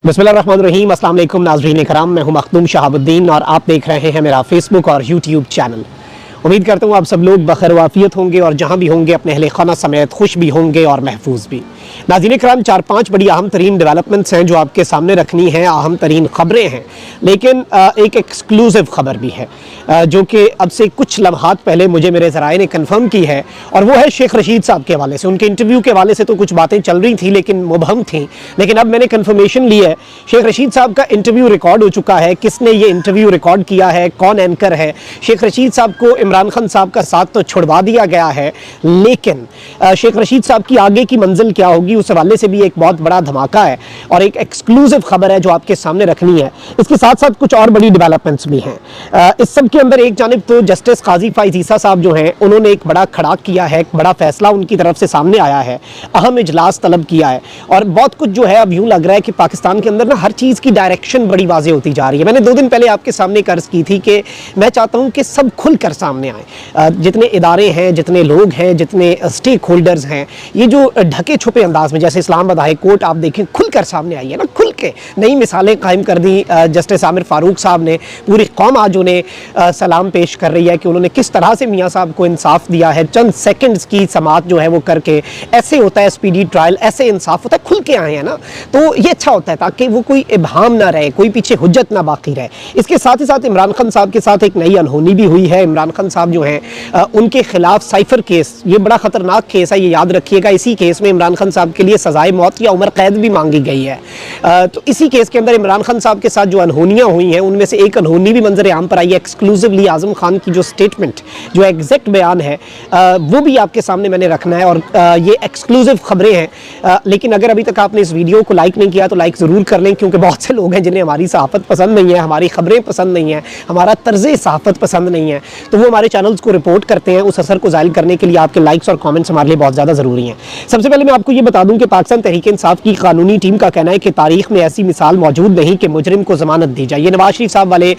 बिस्मिल्लाहिर्रहमानिर्रहीम। अस्सलाम वालेकुम नाज़रीन कराम, मैं हूं मखदूम शहाबुद्दीन और आप देख रहे हैं मेरा फेसबुक और यूट्यूब चैनल। उम्मीद करता हूं आप सब लोग बखैर वाफियत होंगे और जहां भी होंगे अपने अहले खाना समेत खुश भी होंगे और महफूज भी। नाज़रीन कराम, 4-5 बड़ी अहम तरीन डेवलपमेंट्स हैं जो आपके सामने रखनी हैं, अहम तरीन ख़बरें हैं, लेकिन एक एक्सक्लूसिव ख़बर भी है जो कि अब से कुछ लम्हात पहले मुझे मेरे ज़राए ने कन्फर्म की है, और वो है शेख रशीद साहब के हवाले से। उनके इंटरव्यू के हवाले से तो कुछ बातें चल रही थी लेकिन मुबहम थी, लेकिन अब मैंने कन्फर्मेशन ली है, शेख रशीद साहब का इंटरव्यू रिकॉर्ड हो चुका है। किसने ये इंटरव्यू रिकॉर्ड किया है, कौन एंकर है? शेख रशीद साहब को इमरान खान साहब का साथ तो छुड़वा दिया गया है, लेकिन शेख रशीद साहब की आगे की मंजिल क्या होगी उस हवाले से भी एक बहुत बड़ा धमाका है और एक एक्सक्लूसिव खबर है जो आपके सामने रखनी है। इसके साथ साथ कुछ और बड़ी डेवलपमेंट्स भी हैं। इस सब के अंदर एक जानिब तो जस्टिस काजी फाइज ईसा साहब जो हैं उन्होंने एक बड़ा खड़ाक किया है, एक बड़ा फैसला उनकी तरफ से सामने आया है, अहम इजलास तलब किया है, और बहुत कुछ जो है अब यूं लग रहा है कि पाकिस्तान के अंदर ना हर चीज़ की डायरेक्शन बड़ी वाजे होती जा रही है। मैंने 2 दिन पहले आपके सामने कर्ज की थी कि मैं चाहता हूं कि सब खुलकर सामने आए, जितने इदारे हैं, जितने लोग हैं, जितने स्टेक होल्डर्स हैं, ये जो ढके छुपे अंदाज में जैसे इस्लामाबाद हाई कोर्ट आप देखें खुलकर सामने आई है ना, खुल के नई मिसालें कायम कर दी जस्टिस आमिर फारूक साहब ने। पूरी कौम आज उन्हें सलाम पेश कर रही है कि उन्होंने किस तरह से मियाँ साहब को इंसाफ दिया है, चंद सेकंड्स की समाअत जो है वो करके। ऐसे होता है स्पीडी ट्रायल, ऐसे इंसाफ होता है, खुल के आए हैं ना, तो ये अच्छा होता है ताकि वो कोई इबहम ना रहे, कोई पीछे हुज्जत ना बाकी रहे। इसके साथ ही साथ इमरान खान साहब के साथ एक नई अनहोनी भी हुई है। इमरान खान साहब जो हैं उनके खिलाफ साइफर केस, ये बड़ा खतरनाक केस है, ये याद रखिएगा। इसी केस में इमरान खान साहब के लिए सजाए मौत या उम्र कैद भी मांगी गई है। तो इसी केस के अंदर इमरान खान साहब के साथ जो अनहोनियां हुई हैं उनमें से एक अनहोनी भी मंजर आम पर आई है। एक्सक्लूसिवली आजम खान की जो स्टेटमेंट, जो एग्जैक्ट बयान है वो भी आपके सामने मैंने रखना है, और ये एक्सक्लूसिव खबरें हैं। लेकिन अगर अभी तक आपने इस वीडियो को लाइक नहीं किया तो लाइक ज़रूर कर लें, क्योंकि बहुत से लोग हैं जिन्हें हमारी सहाफ़त पसंद नहीं है, हमारी खबरें पसंद नहीं है, हमारा तर्ज़ सहाफ़त पसंद नहीं है, तो वो हमारे चैनल्स को रिपोर्ट करते हैं। उस असर को ज़ाहिर करने के लिए आपके लाइक्स और कमेंट्स हमारे लिए बहुत ज़्यादा ज़रूरी हैं। सबसे पहले मैं आपको ये बता दूं कि पाकिस्तान तहरीक इंसाफ की कानूनी टीम का कहना है कि तारीख में ऐसी मिसाल मौजूद नहीं कि मुजरिम को जमानत दी जाए। ये नवाज शरीफ साहब वाले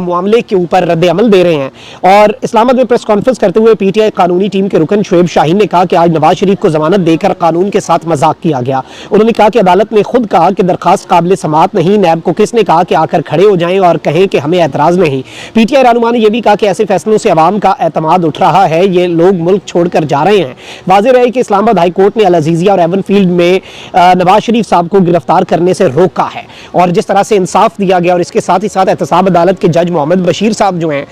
मामले के ऊपर रद्द अमल दे रहे हैं, और इस्लामाबाद में प्रेस कॉन्फ्रेंस करते हुए पीटीआई कानूनी टीम के रुकन शुएब शाहीन ने कहा कि आज नवाज शरीफ को जमानत देकर कानून के साथ मजाक किया गया। उन्होंने कहा कि अदालत ने खुद कहा कि दरखास्त काबिल समाअत नहीं, नैब को किसने कहा कि आकर खड़े हो जाएं और कहें कि हमें एतराज़ नहीं। पीटीआई रहनुमा ने यह भी कहा कि ऐसे फैसलों से अवाम का एतमाद उठ रहा है, ये लोग मुल्क छोड़कर जा रहे हैं। वाज़ेह रहे कि इस्लामाबाद हाई कोर्ट ने अल अजीज़िया और एवनफील्ड में नवाज शरीफ साहब को गिरफ्तार करने से रोका है, और जिस तरह से इंसाफ दिया गया, और इसके साथ ही साथ एहतसाब अदालत के जज मोहम्मद बशीर साहब जो हैं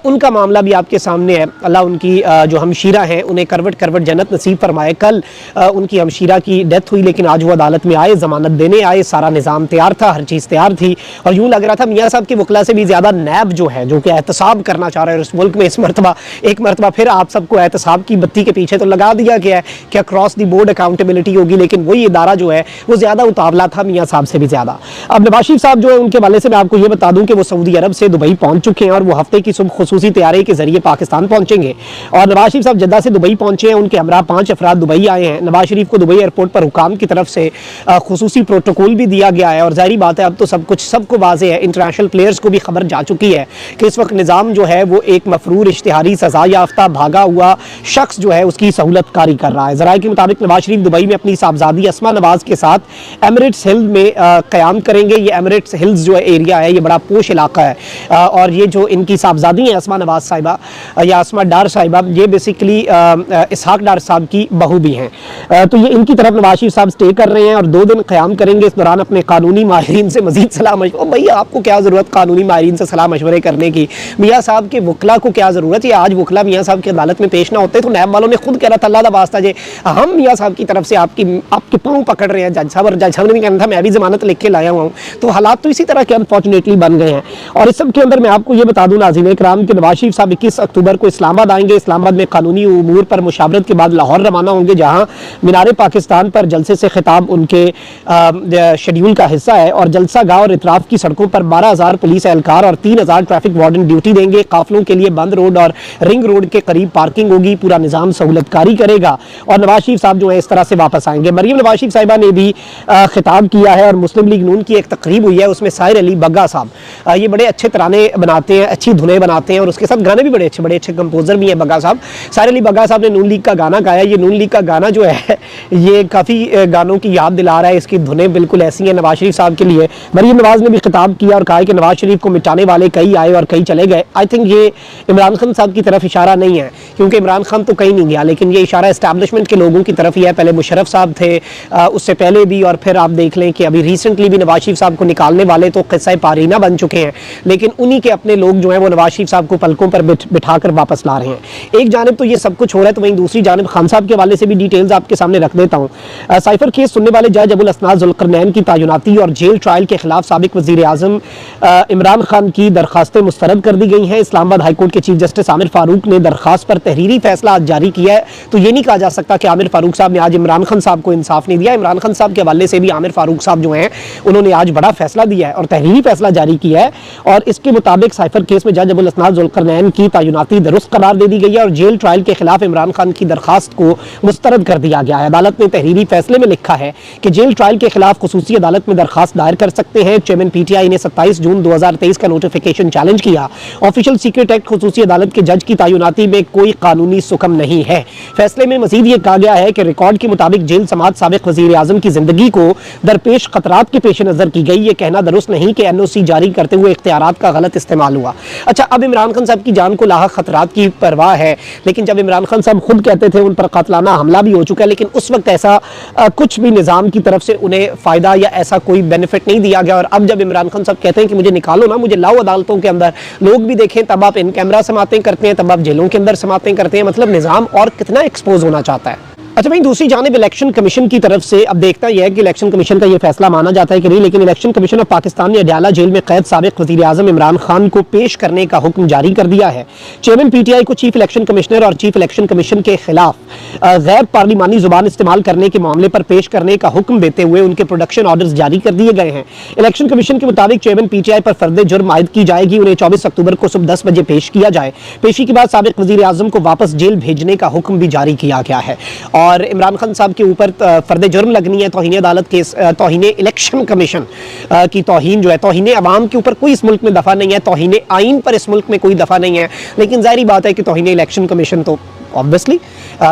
उनका मामला भी आपके सामने है। अल्लाह उनकी जो हमशीरा हैं उन्हें करवट करवट जन्नत नसीब फरमाए। कल उनकी हमशीरा की डेथ हुई, लेकिन आज वो अदालत में आए, जमानत देने आए, सारा निज़ाम तैयार था, हर चीज़ तैयार थी, और यूँ लग रहा था मियाँ साहब के वकला से भी ज़्यादा नैब जो है, जो कि एहतसाब करना चाह रहे हैं इस मुल्क में, इस मरतबा एक मरतबा फिर आप सबको एहतसाब की बत्ती के पीछे तो लगा दिया गया है कि अक्रॉस दी बोर्ड अकाउंटेबिलिटी होगी, लेकिन वही इदारा जो है वो ज़्यादा उतावला था मियाँ साहब से भी ज़्यादा। अब नवाज शरीफ साहब जो है उनके वाले से मैं आपको ये बता दूं कि वो सऊदी अरब से दुबई पहुंच चुके हैं, और वो हफ्ते की सुबह खुसूसी तैयारी के जरिए पाकिस्तान पहुंचेंगे। और नवाज शरीफ साहब जद्दा से दुबई पहुंचे हैं, उनके हमरा 5 अफराद दुबई आए हैं। नवाज शरीफ को दुबई एयरपोर्ट पर हुकाम की तरफ से खुसूसी प्रोटोकॉल भी दिया गया है, और जाहिर बात है अब तो सब कुछ सबको वाज़ेह है, इंटरनेशनल प्लेयर्स को भी खबर जा चुकी है कि इस वक्त निज़ाम जो है वो एक मफरूर इश्तिहारी सजा याफ्ता भागा हुआ शख्स जो है उसकी सहूलत कारी कर रहा है। ज़राए के मुताबिक नवाज शरीफ दुबई में अपनी साहबजादी अस्मा नवाज के साथ एमिरेट्स हिल में क़याम करेंगे। ये एमिरेट्स हिल्स जो एरिया है ये बड़ा पोश इलाका है, और ये जो इनकी साहबजादी हैं अस्मा नवाज साहिबा या अस्मा डार साहिबा, ये बेसिकली इसहाक डार साहब की बहू भी हैं। तो ये इनकी तरफ नवाज शरीफ साहब स्टे कर रहे हैं और 2 दिन क़याम करेंगे। इस दौरान अपने कानूनी माहिरीन से मजीद सलाह मशवरा, भैया आपको क्या ज़रूरत कानूनी माहिरीन से सलाह मशवरे करने की, मियाँ साहब के वकला को क्या ज़रूरत है? आज वकला मियाँ साहब की अदालत में पेश ना होते तो नैब वालों ने खुद कह रहा था अल्लाह दा वास्ता जे हम मियाँ साहब की तरफ से आपके पाँव पकड़ रहे हैं जज साहब, और जज साहब ने भी कहना था मैं भी ज़मानत लिख के लाया हुआ हूँ। तो हालात तो इसी तरह के अनफॉर्चुनेटली बन गए हैं। और इस सब के अंदर मैं आपको ये बता दूं नाज़रीन इकराम कि नवाज शरीफ साहब 21 अक्टूबर को इस्लामाबाद आएंगे। इस्लामाबाद में कानूनी उमूर पर मुशावरत के बाद लाहौर रवाना होंगे, जहाँ मीनार पाकिस्तान पर जलसे से खिताब उनके शेड्यूल का हिस्सा है, और जलसा गाह और इतराफ़ की सड़कों पर 12,000 पुलिस एहलकार और 3,000 ट्रैफिक वार्डन ड्यूटी देंगे। काफिलों के लिए बंद रोड और रिंग रोड के करीब पार्किंग होगी, पूरा निज़ाम सहूलतकारी करेगा। और नवाज शरीफ साहब जो है इस तरह से वापस आएंगे। मरीम नवाज शरीफ साहिबा ने भी खिताब किया है और मुस्लिम लीग नून की एक तकरीब हुई है, उसमें साहिर अली बग्गा साहब, ये बड़े अच्छे तराने बनाते हैं, अच्छी धुनें बनाते हैं और उसके साथ गाने भी बड़े अच्छे कंपोजर भी हैं बग्गा साहब। साहिर अली बग्गा साहब ने नून लीग का गाना गाया। ये नून लीग का गाना जो है ये काफ़ी गानों की याद दिला रहा है, इसकी धुनें बिल्कुल ऐसी हैं नवाज शरीफ साहब के लिए। मरीम नवाज ने भी खिताब किया और कहा कि नवाज शरीफ को मिटाने वाले कई आए और कई चले गए। आई थिंक ये इमरान खान साहब की तरफ इशारा नहीं है, क्योंकि इमरान खान तो कहीं नहीं गया, लेकिन ये इशारा एस्टैब्लिशमेंट के लोगों की तरफ ही है। पहले मुशर्रफ साहब थे, उससे पहले भी, और फिर आप देख लें कि अभी रिसेंटली भी नवाज शरीफ साहब को निकालने वाले तो किस्सा पारीना बन चुके हैं, लेकिन उन्हीं के अपने लोग जो हैं वो नवाज शरीफ साहब को पलकों पर बिठाकर वापस ला रहे हैं। एक जानिब तो ये सब कुछ हो रहा है, तो वहीं दूसरी जानिब खान साहब के हवाले से भी डिटेल्स आपके सामने रख देता हूँ। साइफर केस सुनने वाले जज अबुल असनाद जुल्करनैन की तैनाती और जेल ट्रायल के खिलाफ साबिक वजीर आजम इमरान खान की दरखास्तें मुस्तरद कर दी गई हैं। इस्लामाबाद हाईकोर्ट के चीफ जस्टिस आमिर फारूक ने दरखास्त पर तहरीरी फैसला आज जारी किया है। तो ये नहीं कहा जा सकता कि आमिर फारूक साहब ने आज इमरान खान साहब को इंसाफ नहीं दिया। इमरान खान साहब के हवाले से भी आमिर फारूक साहब जो हैं उन्होंने आज बड़ा फैसला दिया है और तहरीरी फैसला जारी किया है, और इसके मुताबिक साइफर केस में जज अबुल असनाद जुल्करनैन की तैनाती दुरुस्त करार दे दी गई है और जेल ट्रायल के खिलाफ इमरान खान की दरखास्त को मुस्तरद कर दिया गया है। अदालत ने तहरीरी फैसले में लिखा है कि जेल ट्रायल के खिलाफ खुसूसी अदालत में दरखास्त दायर कर सकते हैं। चेयरमैन पीटीआई ने 27 जून 2023 का नोटिफिकेशन चैलेंज किया। ऑफिशियल सीक्रेट एक्ट खुसूसी अदालत के जज की तैनाती में कोई कानूनी सुकम नहीं है। फैसले में मजीद ये कहा गया है कि रिकॉर्ड के मुताबिक जेल समाअत साबिक वजीर आजम की जिंदगी को दरपेश खतरात के पेश नजर की गई। ये कहना दुरुस्त नहीं कि एनओसी जारी करते हुए इख्तियारात का गलत इस्तेमाल हुआ। अच्छा, अब इमरान खान साहब की जान को लाहक खतरात की परवाह है, लेकिन जब इमरान खान साहब खुद कहते थे उन पर कातलाना हमला भी हो चुका है, लेकिन उस वक्त ऐसा कुछ भी निज़ाम की तरफ से उन्हें फ़ायदा या ऐसा कोई बेनिफिट नहीं दिया गया। और अब जब इमरान खान साहब कहते हैं कि मुझे निकालो ना, मुझे लाओ अदालतों के अंदर, लोग भी देखें, तब आप इन कैमरा समातें करते हैं, तब आप जेलों के अंदर समातें करते हैं। मतलब निज़ाम और कितना एक्सपोज होना चाहता है। अच्छा भाई, दूसरी जानिब इलेक्शन कमीशन की तरफ से अब देखता यह है कि इलेक्शन कमीशन का यह फैसला माना जाता है कि नहीं, लेकिन इलेक्शन कमीशन ऑफ पाकिस्तान ने अडयाला जेल में कैद साबिक वजीर आजम इमरान खान को पेश करने का हुक्म जारी कर दिया है। चेयरमैन पीटीआई को चीफ इलेक्शन कमिश्नर और चीफ इलेक्शन कमीशन के खिलाफ गैर पार्लिमानी जुबान इस्तेमाल करने के मामले पर पेश करने का हुक्म देते हुए उनके प्रोडक्शन ऑर्डर्स जारी कर दिए गए हैं। इलेक्शन कमीशन के मुताबिक चेयरमैन पीटीआई पर फर्द जुर्म आयद की जाएगी। उन्हें 24 अक्टूबर को सुबह 10 बजे पेश किया जाए। पेशी के बाद साबिक वजीर आजम को वापस जेल भेजने का हुक्म भी जारी किया गया है। और इमरान खान साहब के ऊपर फर्द जुर्म लगनी है तौहीन अदालत के, तौहीन इलेक्शन कमीशन की तौहीन जो है, तौहीन अवाम के ऊपर कोई इस मुल्क में दफ़ा नहीं है, तौहीन आइन पर इस मुल्क में कोई दफ़ा नहीं है, लेकिन जाहिर बात है कि तौहीन इलेक्शन कमीशन तो ऑब्वियसली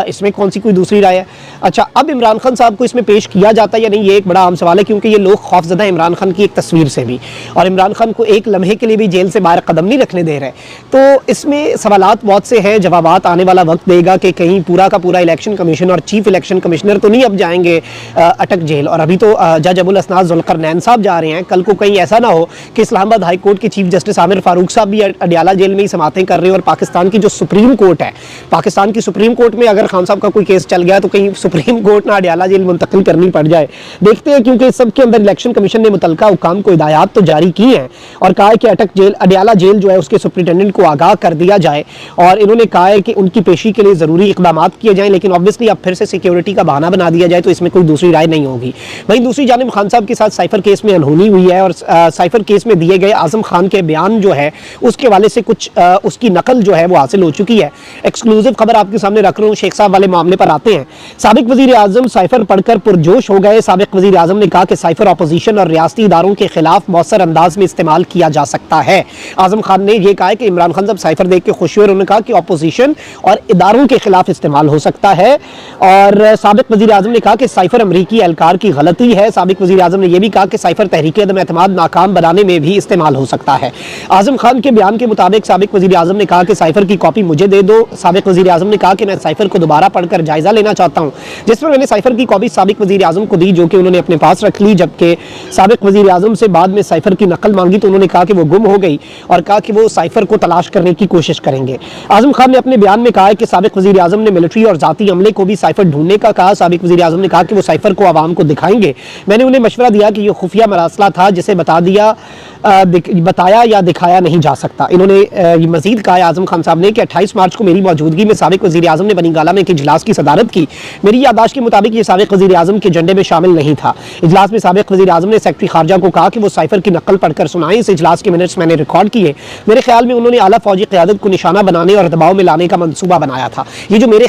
इसमें कौन सी कोई दूसरी राय है। अच्छा, अब इमरान खान साहब को इसमें पेश किया जाता है या नहीं, ये एक बड़ा आम सवाल है, क्योंकि ये लोग खौफजदा है इमरान खान की एक तस्वीर से भी, और इमरान खान को एक लम्हे के लिए भी जेल से बाहर कदम नहीं रखने दे रहे। तो इसमें सवालात बहुत से हैं, जवाबात आने वाला वक्त देगा कि कहीं पूरा का पूरा इलेक्शन कमीशन और चीफ इलेक्शन कमिश्नर तो नहीं अब जाएंगे अटक जेल। और अभी तो जज अबुल असनाद जुल्करनैन साहब जा रहे हैं, कल को कहीं ऐसा ना हो कि इस्लामाबाद हाई कोर्ट के चीफ जस्टिस आमिर फारूक साहब भी अडयाला जेल में ही समातें कर रहे हैं। और पाकिस्तान की जो सुप्रीम कोर्ट है, पाकिस्तान की सुप्रीम कोर्ट में अगर खान साहब का कोई केस चल गया तो कहीं सुप्रीम कोर्ट ना अडयाला जेल मुंतकिल करनी पड़ जाए। देखते हैं, क्योंकि इस सब के अंदर इलेक्शन कमीशन ने मुतलका हुकाम को हिदायत तो जारी की है और कहा है कि अटक जेल, अडयाला जेल जो है उसके सुप्रिटेंडेंट को आगाह कर दिया जाए। और इन्होंने कहा है कि उनकी पेशी के लिए ज़रूरी इकदाम किए जाएँ, लेकिन ऑब्वियसली अब फिर से सिक्योरिटी का बहाना बना दिया जाए तो इसमें कोई दूसरी राय नहीं होगी। वहीं दूसरी जानिब खान साहब के साथ साइफर केस में अनहोनी हुई है और साइफर केस में दिए गए आजम खान के बयान जो है उसके वाले से कुछ उसकी नकल जो है वो हासिल हो चुकी है। एक्सक्लूसिव खबर आपके सामने रख रहा हूँ। शेख साहब वाले मामले पर आते हैं। साबिक वजीर आजम साइफर पढ़कर पुरजोश हो गए। साबिक वजीर आजम ने कहा कि साइफर अपोजिशन और रियासती इदारों के खिलाफ मौसर अंदाज में इस्तेमाल किया जा सकता है। आजम खान ने यह कहा कि इमरान खान साहब साइफर देख के खुश हुए। उन्होंने कहा कि अपोजिशन और इदारों के खिलाफ इस्तेमाल हो सकता है। और साबिक वजीर आजम ने कहा कि साइफर अमरीकी एहलकार की गलती है। साबिक वजीर आजम ने यह भी कहा कि साइफर तहरीक अदम एतमाद नाकाम बनाने में भी इस्तेमाल हो सकता है। आजम खान के बयान के मुताबिक साबिक वजीर आजम ने कहा कि साइफर की कॉपी मुझे दे दो। साबिक वजीर आजम ने कहा कि मैं साइफर को दोबारा पढ़कर जायजा लेना चाहता हूं, जिस पर मैंने साइफर की कॉपी साबिक वजीर आजम को दी, जो कि उन्होंने अपने पास रख ली। जबकि साबिक वजीर आजम से बाद में साइफर की नकल मांगी तो उन्होंने कहा कि वो गुम हो गई और कहा कि वो साइफर को तलाश करने की कोशिश करेंगे। आजम खान ने अपने बयान में कहा है कि साबिक वजीर आजम ने मिलिट्री और जाती अमले को भी साइफर ढूंढने का कहा। साबिक वजीर आजम ने कहा कि वो साइफर को आवाम को दिखाएंगे। मैंने उन्हें मशवरा दिया कि यह खुफिया मरासला था जिसे बताया या दिखाया नहीं जा सकता। इन्होंने मजीद कहा आजम खान साहब ने कि 28 मार्च को मेरी मौजूदगी में साबिक साबिक वज़ीर आज़म ने बनी गाला में एक इजलास की सदारत की। मेरी याददाश्त के मुताबिक ये साबिक वज़ीर आज़म के एजेंडे में शामिल नहीं था। इजलास में साबिक वज़ीर आज़म ने सेक्रेटरी खारजा को कहा कि वो साइफर की नकल पढ़कर सुनाएं। इस इजलास के मिनट्स मैंने रिकॉर्ड किए। मेरे ख्याल में उन्होंने आला फौजी क़यादत को निशाना बनाने और दबाव में लाने का मंसूबा बनाया था। ये जो मेरे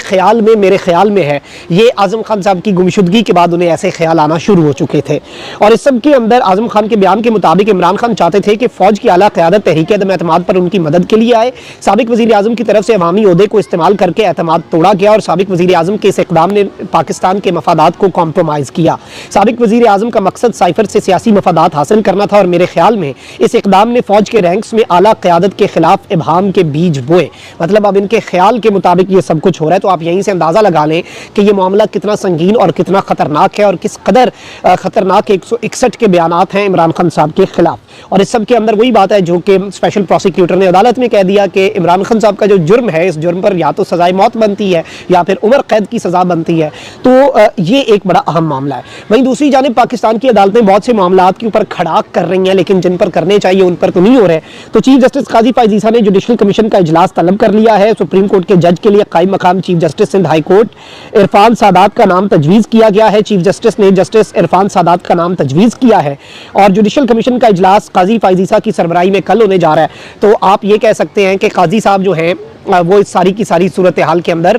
ख्याल में है, ये आज़म खान साहब की गुमशुदगी के बाद उन्हें ऐसे ख्याल आना शुरू हो चुके थे। और इस सब के अंदर आज़म खान के बयान के मुताबिक इमरान खान चाहते थे कि फौज की आला क़यादत तहरीक अदम एतमाद पर उनकी मदद के लिए आए। साबिक वज़ीर आज़म की तरफ से अवामी ओहदे को इस्तेमाल करके एतमाद तोड़ा गया और साबिक वज़ीर आज़म के इस इक़दाम ने पाकिस्तान के मफादात को कॉम्प्रोमाइज़ किया। साबिक वज़ीर आज़म का मकसद साइफर से सियासी मफादात हासिल करना था और मेरे ख्याल में इस इक़दाम ने फौज के रैंक्स में आला क़यादत के खिलाफ इबहाम के बीज बोए। मतलब अब इनके ख्याल के मुताबिक ये सब कुछ हो रहा है। तो आप यहीं से अंदाज़ा लगा लें कि ये मामला कितना संगीन और कितना ख़तरनाक है और किस कदर ख़तरनाक 161 के बयानात हैं इमरान खान साहब के खिलाफ। और इस सब के अंदर वही बात है जो कि स्पेशल प्रोसिक्यूटर ने अदालत में कह दिया कि इमरान खान साहब का जो जुर्म है, इस जुर्म पर या तो सजाए मौत बनती है या फिर उम्र कैद की सज़ा बनती है। तो ये एक बड़ा अहम मामला है। वहीं दूसरी जानिब पाकिस्तान की अदालतें बहुत से मामलात के ऊपर खड़ाक कर रही हैं, लेकिन जिन पर करने चाहिए उन पर तो नहीं हो रहे। तो चीफ जस्टिस काजी फ़ाइज़ ईसा ने जुडिशल कमीशन का इजलास तलब कर लिया है। सुप्रीम कोर्ट के जज के लिए कायम मकाम chief justice Sindh high court Irfan Saadat का नाम तजवीज़ किया गया है। चीफ जस्टिस ने जस्टिस इरफान सादात का नाम तजवीज़ किया है और जुडिशल कमीशन का इजलास काजी फ़ाइज़ ईसा की सरबराही में कल होने जा रहा है। तो आप ये कह सकते हैं कि काजी साहब जो हैं वो इस सारी की सारी सूरत हाल के अंदर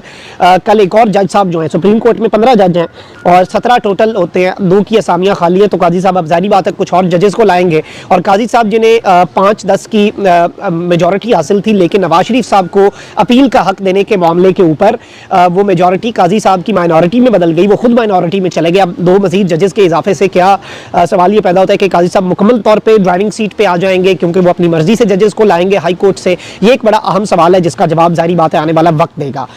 कल एक और जज साहब जो हैं, सुप्रीम कोर्ट में 15 जज हैं और 17 टोटल होते हैं, 2 की असामियाँ खाली हैं। तो काजी साहब अब ज़ाहिर बात है कुछ और जजेस को लाएंगे और काजी साहब जिन्हें 5-10 की मेजॉरिटी हासिल थी, लेकिन नवाज शरीफ साहब को अपील का हक देने के मामले के ऊपर वो मेजॉरिटी काजी साहब की माइनॉरिटी में बदल गई। वो खुद माइनॉरिटी में चले गए। अब 2 मजीद जजेस के इजाफे से क्या सवाल ये पैदा होता है कि काजी साहब मुकम्मल तौर पर ड्राइविंग सीट पर आ जाएंगे क्योंकि वो अपनी मर्जी से जजेस को लाएंगे हाई कोर्ट से। ये एक बड़ा अहम सवाल है जिसका जवाब जारी बात है आने वाला वक्त देगा।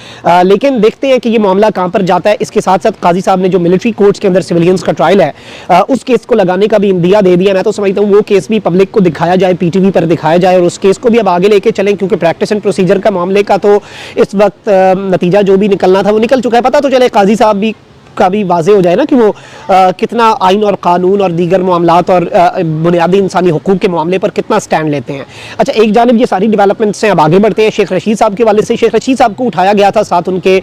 लेकिन देखते हैं कि ये मामला कहां पर जाता है। इसके साथ साथ काजी साहब ने जो मिलिट्री कोर्ट्स के अंदर सिविलियंस का ट्रायल है उस केस को लगाने का भी इंदिया दे दिया। मैं तो समझता हूं वो केस भी पब्लिक को दिखाया जाए, पीटीवी पर दिखाया जाए और उस केस को भी अब आगे लेके चलें क्योंकि प्रैक्टिस एंड प्रोसीजर का मामले का तो इस वक्त नतीजा जो भी निकलना था वो निकल चुका है। पता तो चले काजी साहब भी का भी वाजे हो जाए ना कि वो कितना आइन और कानून और दीगर मामलात और बुनियादी इंसानी हुकूक के मामले पर कितना स्टैंड लेते हैं। अच्छा, एक जानिब ये सारी डेवलपमेंट्स से अब आगे बढ़ते हैं। शेख रशीद साहब के वाले से शेख रशीद साहब को उठाया गया था, साथ उनके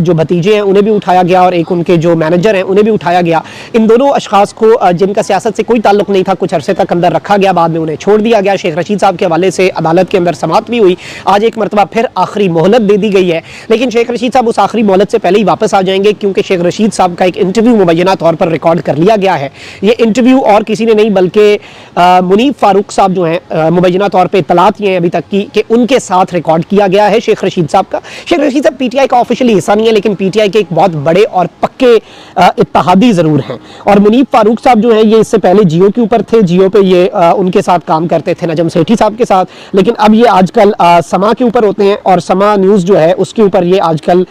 जो भतीजे हैं उन्हें भी उठाया गया और एक उनके जो मैनेजर हैं उन्हें भी उठाया गया। इन दोनों अशखास को जिनका सियासत से कोई ताल्लुक नहीं था कुछ अरसे तक अंदर रखा गया, बाद में उन्हें छोड़ दिया गया। शेख रशीद साहब के हवाले से अदालत के अंदर समाअत भी हुई। आज एक मरतबा फिर आखिरी मोहलत दे दी गई है, लेकिन शेख रशीद साहब उस आखिरी मोहलत से पहले ही वापस आ जाएंगे क्योंकि शेख रशीद साहब का एक इंटरव्यू मुबैना तौर पर रिकॉर्ड कर लिया गया है। ये इंटरव्यू और किसी ने नहीं बल्कि मुनीफ फारूक साहब जो हैं मुबैना तौर पे इत्तलात ये हैं अभी तक की कि उनके साथ रिकॉर्ड किया गया है शेख रशीद साहब का। शेख रशीद साहब पीटीआई का ऑफिशियली हिस्सा नहीं है लेकिन पीटीआई के एक बहुत बड़े और पक्के इत्तेहादी जरूर हैं। और मुनीफ फारूक साहब जो हैं ये इससे पहले जियो के ऊपर थे, जियो पे ये उनके साथ काम करते थे नजम सेठी साहब के साथ, लेकिन अब ये आजकल समा के ऊपर होते हैं और समा न्यूज़ जो है उसके ऊपर ये आजकल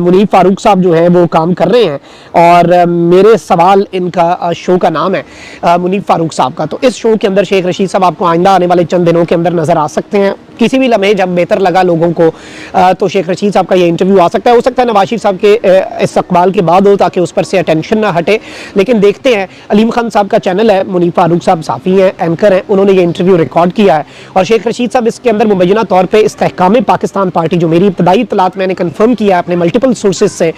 मुनीफ फारूक साहब जो हैं वो काम कर रहे हैं। और मेरे सवाल इनका शो का नाम है मुनीफ फारूक साहब का। तो इस शो के अंदर शेख रशीद साहब आपको आइंदा आने वाले चंद दिनों के अंदर नजर आ सकते हैं। किसी भी लम्हे जब बेहतर लगा लोगों को तो शेख रशीद साहब का ये इंटरव्यू आ सकता है। हो सकता है नवाज शरीफ साहब के इस्तकबाल के बाद हो ताकि उस पर से अटेंशन ना हटे, लेकिन देखते हैं। अलीम खान साहब का चैनल है, मुनीफ फारूक साहब साफ़ी हैं, एंकर हैं, उन्होंने ये इंटरव्यू रिकॉर्ड किया है और शेख रशीद साहब इसके अंदर मुबैना तौर पर इस्तेहकाम पाकिस्तान पार्टी जो मेरी इब्तदाई इत्तलात मैंने कन्फर्म किया अपने मल्टीपल सोर्सेज से,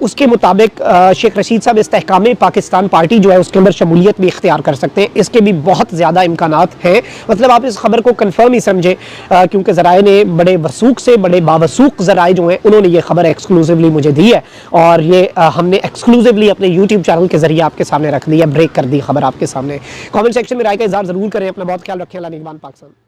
उसके मुताबिक शेख रशीद साहब इस्तेहकाम पाकिस्तान पार्टी जो है उसके अंदर शमूलियत भी इख्तियार कर सकते हैं। इसके भी बहुत ज़्यादा इम्कानात हैं। मतलब आप इस खबर को कन्फर्म ही समझे क्योंकि ज़राए ने बड़े वसूख से बड़े बावसूख ज़राए जो हैं उन्होंने ये खबर एक्सक्लूसिवली मुझे दी है और ये हमने एक्सक्लूसिवली अपने यूट्यूब चैनल के जरिए आपके सामने रख दी है, ब्रेक कर दी खबर आपके सामने। कमेंट सेक्शन में राय का इज़हार ज़रूर करें। अपना बहुत ख्याल रखें। अल्लाह निगहबान पाकिस्तान।